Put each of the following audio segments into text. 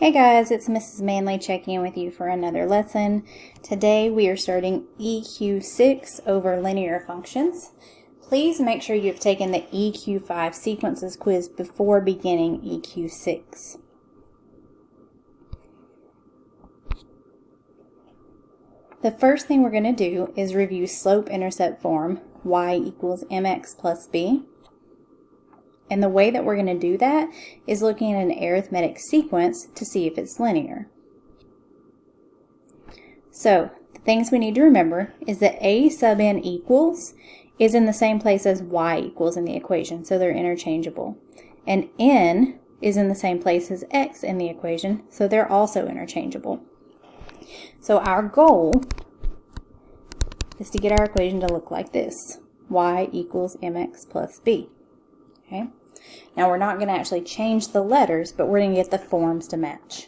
Hey guys, it's Mrs. Manley checking in with you for another lesson. Today we are starting EQ6 over linear functions. Please make sure you've taken the EQ5 sequences quiz before beginning EQ6. The first thing we're going to do is review slope-intercept form y equals mx plus b. And the way that we're going to do that is looking at an arithmetic sequence to see if it's linear. So, the things we need to remember is that a sub n equals is in the same place as y equals in the equation, so they're interchangeable. And n is in the same place as x in the equation, so they're also interchangeable. So our goal is to get our equation to look like this. Y equals mx plus b. Okay? Now we're not going to actually change the letters, but we're going to get the forms to match.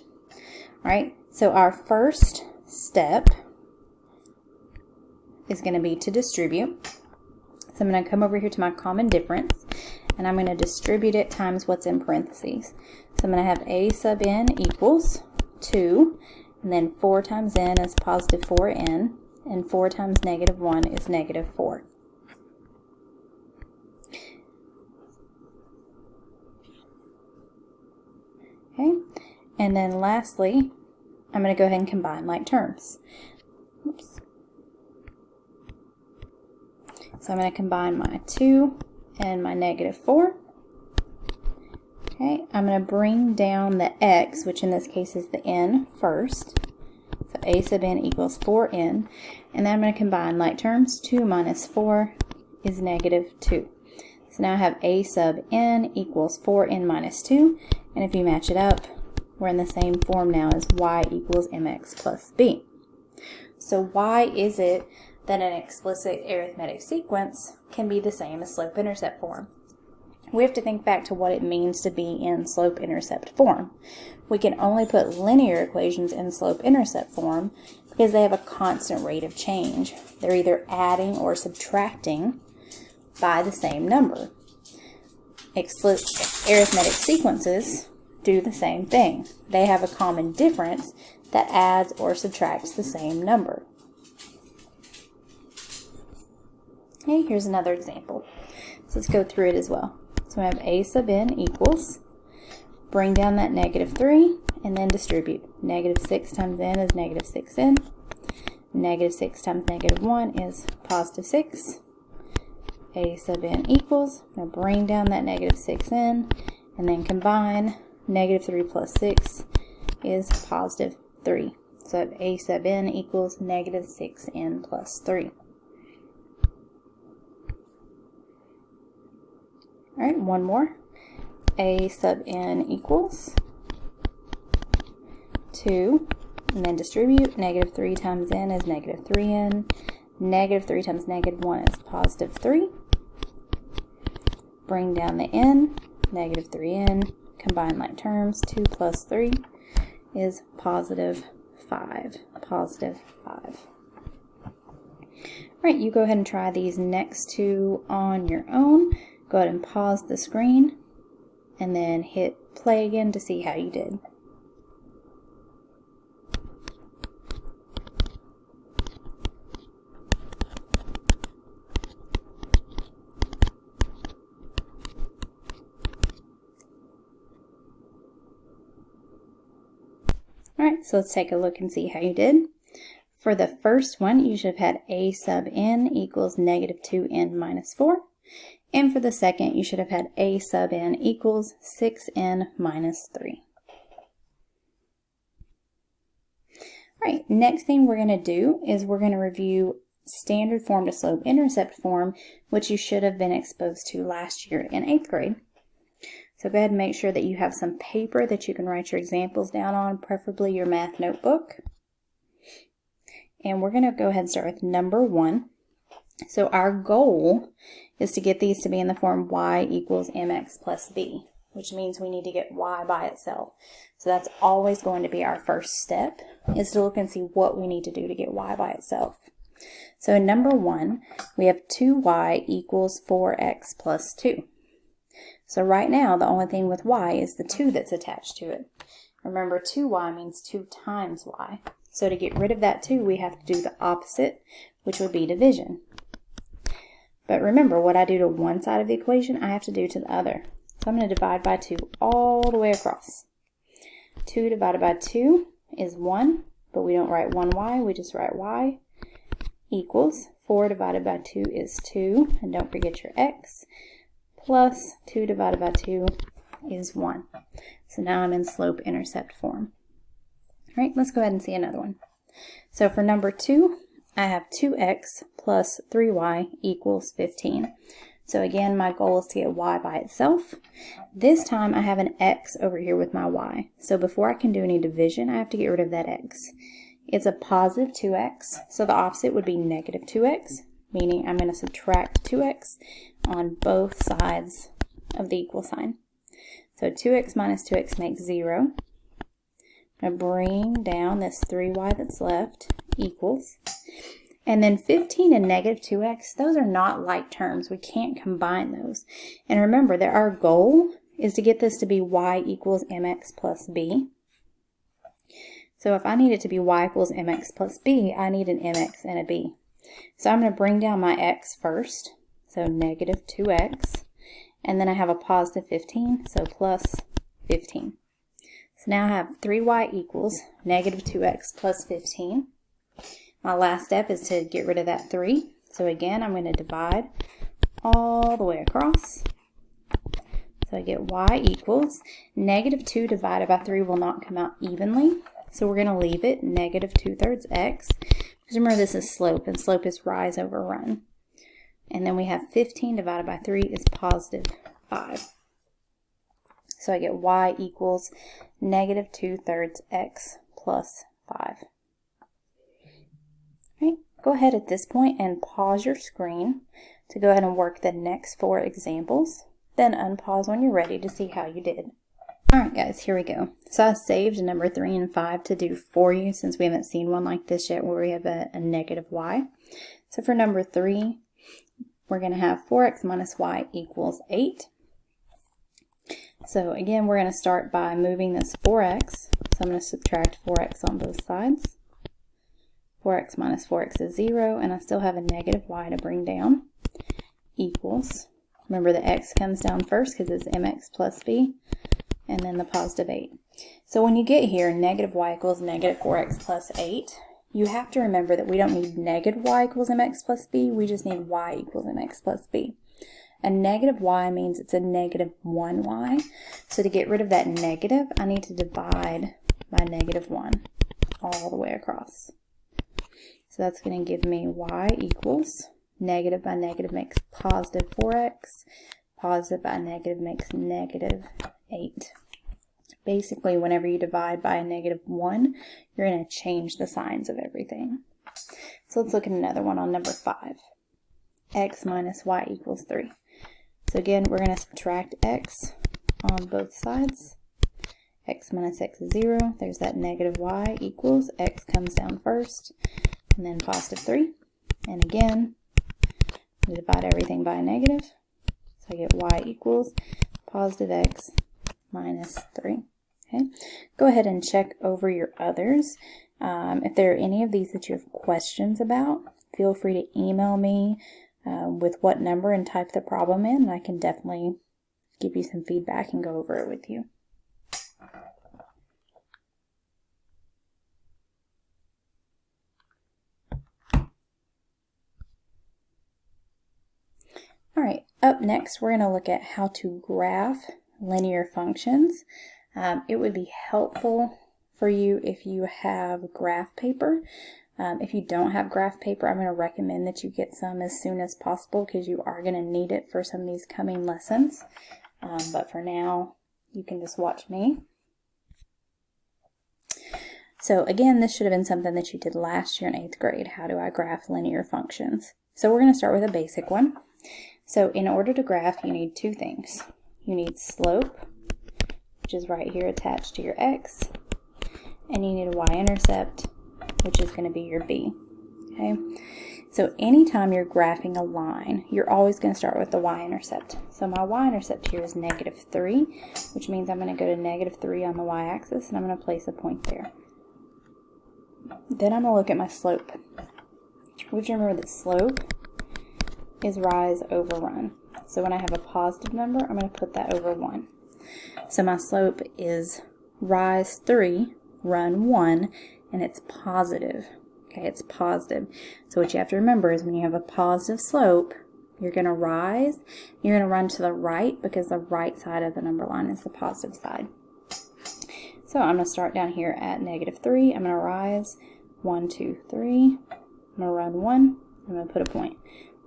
Alright, so our first step is going to be to distribute. So I'm going to come over here to my common difference, and I'm going to distribute it times what's in parentheses. So I'm going to have a sub n equals 2, and then 4 times n is positive 4n, and 4 times negative 1 is negative 4. Okay, and then lastly, I'm going to go ahead and combine like terms. Oops. So I'm going to combine my 2 and my negative 4. Okay, I'm going to bring down the x, which in this case is the n, first. So a sub n equals 4n. And then I'm going to combine like terms. 2 minus 4 is negative 2. So now I have a sub n equals 4n minus 2. And if you match it up, we're in the same form now as y equals mx plus b. So why is it that an explicit arithmetic sequence can be the same as slope-intercept form? We have to think back to what it means to be in slope-intercept form. We can only put linear equations in slope-intercept form because they have a constant rate of change. They're either adding or subtracting by the same number. Explicit arithmetic sequences do the same thing. They have a common difference that adds or subtracts the same number. Okay, here's another example. So let's go through it as well. So we have a sub n equals, bring down that negative 3, and then distribute. Negative 6 times n is negative 6n. Negative 6 times negative 1 is positive 6. A sub n equals, I'm going to bring down that negative 6n, and then combine. Negative 3 plus 6 is positive 3. So a sub n equals negative 6n plus 3. Alright, one more. A sub n equals 2, and then distribute. Negative 3 times n is negative 3n. Negative 3 times negative 1 is positive 3. Bring down the n, negative 3n, combine like terms, 2 plus 3 is positive 5. Positive 5. Alright, you go ahead and try these next two on your own. Go ahead and pause the screen, and then hit play again to see how you did. Alright, so let's take a look and see how you did. For the first one, you should have had a sub n equals negative 2n minus 4. And for the second, you should have had a sub n equals 6n minus 3. Alright, next thing we're going to do is we're going to review standard form to slope-intercept form, which you should have been exposed to last year in 8th grade. So go ahead and make sure that you have some paper that you can write your examples down on, preferably your math notebook. And we're going to go ahead and start with number 1. So our goal is to get these to be in the form y equals mx plus b, which means we need to get y by itself. So that's always going to be our first step, is to look and see what we need to do to get y by itself. So in number 1, we have 2y equals 4x plus 2. So right now, the only thing with y is the 2 that's attached to it. Remember, 2y means 2 times y. So to get rid of that 2, we have to do the opposite, which would be division. But remember, what I do to one side of the equation, I have to do to the other. So I'm going to divide by 2 all the way across. 2 divided by 2 is 1, but we don't write 1y, we just write y, equals 4 divided by 2 is 2, and don't forget your x, plus 2 divided by 2 is 1. So now I'm in slope-intercept form. All right, let's go ahead and see another one. So for number 2, I have 2x plus 3y equals 15. So again, my goal is to get y by itself. This time I have an x over here with my y. So before I can do any division, I have to get rid of that x. It's a positive 2x, so the opposite would be negative 2x, meaning I'm going to subtract 2x on both sides of the equal sign. So 2x minus 2x makes 0. I'm going to bring down this 3y that's left, equals. And then 15 and negative 2x, those are not like terms. We can't combine those. And remember that our goal is to get this to be y equals mx plus b. So if I need it to be y equals mx plus b, I need an mx and a b. So I'm going to bring down my x first, so negative 2x. And then I have a positive 15, so plus 15. So now I have 3y equals negative 2x plus 15. My last step is to get rid of that 3. So again, I'm going to divide all the way across. So I get y equals negative 2 divided by 3 will not come out evenly. So we're going to leave it negative 2/3 x. Because remember, this is slope, and slope is rise over run. And then we have 15 divided by 3 is positive 5. So I get y equals negative 2/3 x plus 5. Right, go ahead at this point and pause your screen to go ahead and work the next 4 examples. Then unpause when you're ready to see how you did. Alright guys, here we go. So I saved number 3 and 5 to do for you since we haven't seen one like this yet where we have a negative y. So for number 3, we're going to have 4x minus y equals 8. So again, we're going to start by moving this 4x. So I'm going to subtract 4x on both sides. 4x minus 4x is 0, and I still have a negative y to bring down, equals, remember the x comes down first because it's mx plus b, and then the positive 8. So when you get here, negative y equals negative 4x plus 8, you have to remember that we don't need negative y equals mx plus b, we just need y equals mx plus b. A negative y means it's a negative 1y, so to get rid of that negative, I need to divide by negative 1 all the way across. So that's going to give me y equals, negative by negative makes positive 4x, positive by negative makes negative 8. Basically, whenever you divide by a negative 1, you're going to change the signs of everything. So let's look at another one on number 5. X minus y equals 3. So again, we're going to subtract x on both sides. X minus x is 0. There's that negative y equals, x comes down first, and then positive 3. And again, we divide everything by a negative. So I get y equals positive x minus 3. Okay, go ahead and check over your others. If there are any of these that you have questions about, feel free to email me with what number and type the problem in, and I can definitely give you some feedback and go over it with you. All right, up next we're going to look at how to graph linear functions. It would be helpful for you if you have graph paper. If you don't have graph paper, I'm going to recommend that you get some as soon as possible because you are going to need it for some of these coming lessons. But for now, you can just watch me. So again, this should have been something that you did last year in 8th grade. How do I graph linear functions? So we're going to start with a basic one. So in order to graph, you need 2 things. You need slope, which is right here attached to your x, and you need a y-intercept, which is going to be your b. Okay, So anytime you're graphing a line, you're always going to start with the y-intercept. So my y-intercept here is -3, which means I'm going to go to -3 on the y-axis, and I'm going to place a point there. Then I'm going to look at my slope. Would you remember that slope is rise over run? So when I have a positive number, I'm going to put that over 1. So my slope is rise 3, run 1, and it's positive. Okay, it's positive. So what you have to remember is when you have a positive slope, you're going to rise, you're going to run to the right because the right side of the number line is the positive side. So I'm going to start down here at -3. I'm going to rise 1, 2, 3. I'm going to run 1. I'm going to put a point.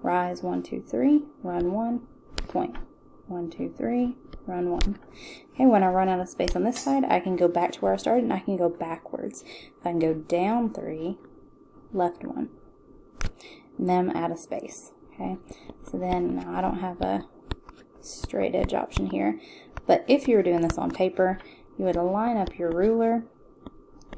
Rise 1, 2, 3. Run 1. Point. 1, 2, 3. Run 1. Okay, when I run out of space on this side, I can go back to where I started and I can go backwards. I can go down 3, left 1. And then I'm out of space. Okay, so then now I don't have a straight edge option here. But if you were doing this on paper, you would line up your ruler,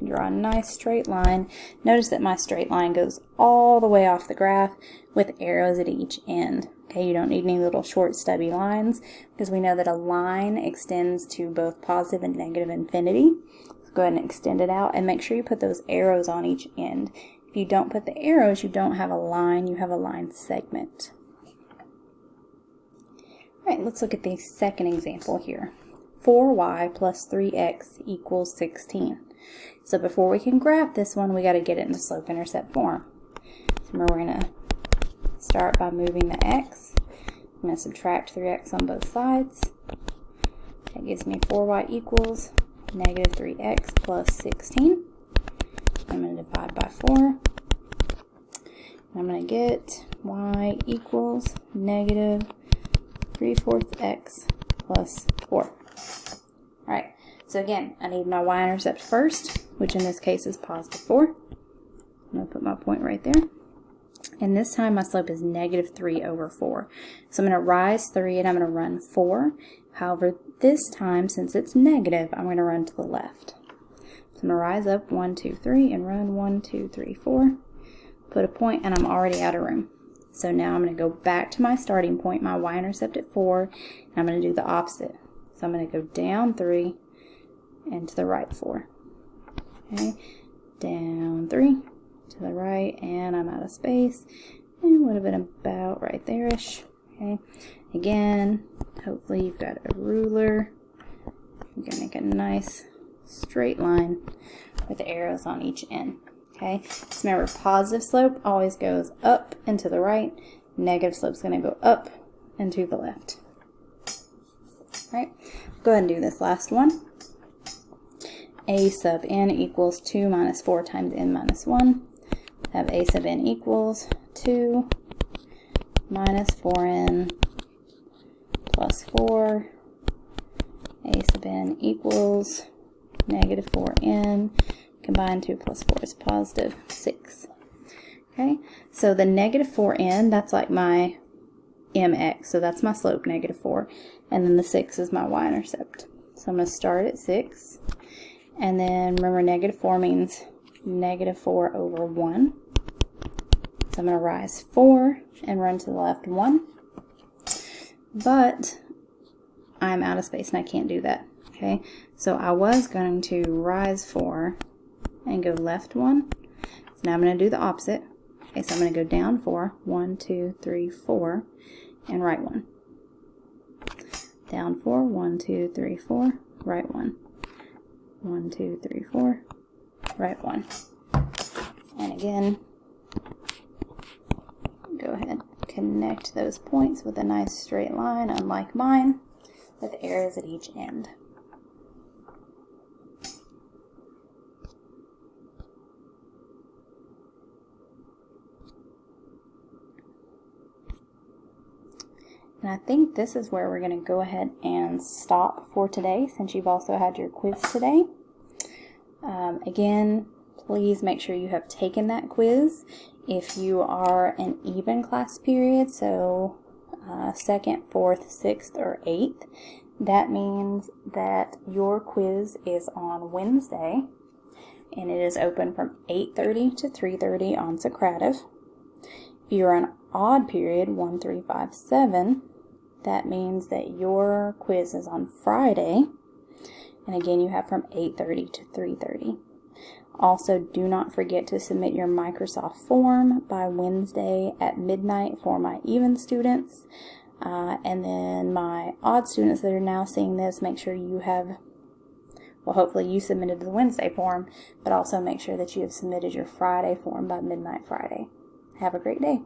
draw a nice straight line. Notice that my straight line goes all the way off the graph with arrows at each end. Okay, you don't need any little short stubby lines because we know that a line extends to both positive and negative infinity. So go ahead and extend it out and make sure you put those arrows on each end. If you don't put the arrows, you don't have a line, you have a line segment. Alright, let's look at the second example here. 4y plus 3x equals 16. So before we can graph this one, we got to get it into slope-intercept form. So remember, we're going to start by moving the x. I'm going to subtract 3x on both sides. That gives me 4y equals -3x plus 16. I'm going to divide by 4. I'm going to get y equals -3/4 x plus 4. Alright, so again, I need my y-intercept first, which in this case is +4. I'm going to put my point right there. And this time my slope is -3/4. So I'm going to rise 3 and I'm going to run 4. However, this time, since it's negative, I'm going to run to the left. So I'm going to rise up 1, 2, 3 and run 1, 2, 3, 4. Put a point and I'm already out of room. So now I'm going to go back to my starting point, my y-intercept at 4, and I'm going to do the opposite. So I'm going to go down 3 and to the right 4. Okay, down 3 to the right, and I'm out of space. And would have been about right there-ish. Okay, again, hopefully you've got a ruler. You can make a nice straight line with the arrows on each end. Okay, so remember, positive slope always goes up and to the right. Negative slope is going to go up and to the left. Alright, go ahead and do this last one. A sub n equals 2 minus 4 times n minus 1. I have a sub n equals 2 minus 4n plus 4. A sub n equals -4n. Combined 2 plus 4 is positive 6. Okay, so the -4n, that's like my mx, so that's my slope, -4. And then the 6 is my y-intercept. So I'm going to start at 6. And then remember, -4 means -4/1. So I'm going to rise 4 and run to the left 1. But I'm out of space and I can't do that. Okay, so I was going to rise 4 and go left 1. So now I'm going to do the opposite. Okay, so I'm going to go down 4. 1, 2, 3, 4. And right 1. Down 4. 1, 2, 3, 4. Right 1. 1, 2, 3, 4. Right 1. And again, go ahead, connect those points with a nice straight line, unlike mine, with arrows at each end. And I think this is where we're going to go ahead and stop for today, since you've also had your quiz today. Again, please make sure you have taken that quiz. If you are an even class period, so 2nd, 4th, 6th, or 8th, that means that your quiz is on Wednesday, and it is open from 8:30 to 3:30 on Socrative. you're an odd period, 1, 3, 5, 7, that means that your quiz is on Friday. And again, you have from 8:30 to 3:30. Also, do not forget to submit your Microsoft form by Wednesday at midnight for my even students. And then my odd students that are now seeing this, make sure you have, well, hopefully you submitted the Wednesday form, but also make sure that you have submitted your Friday form by midnight Friday. Have a great day.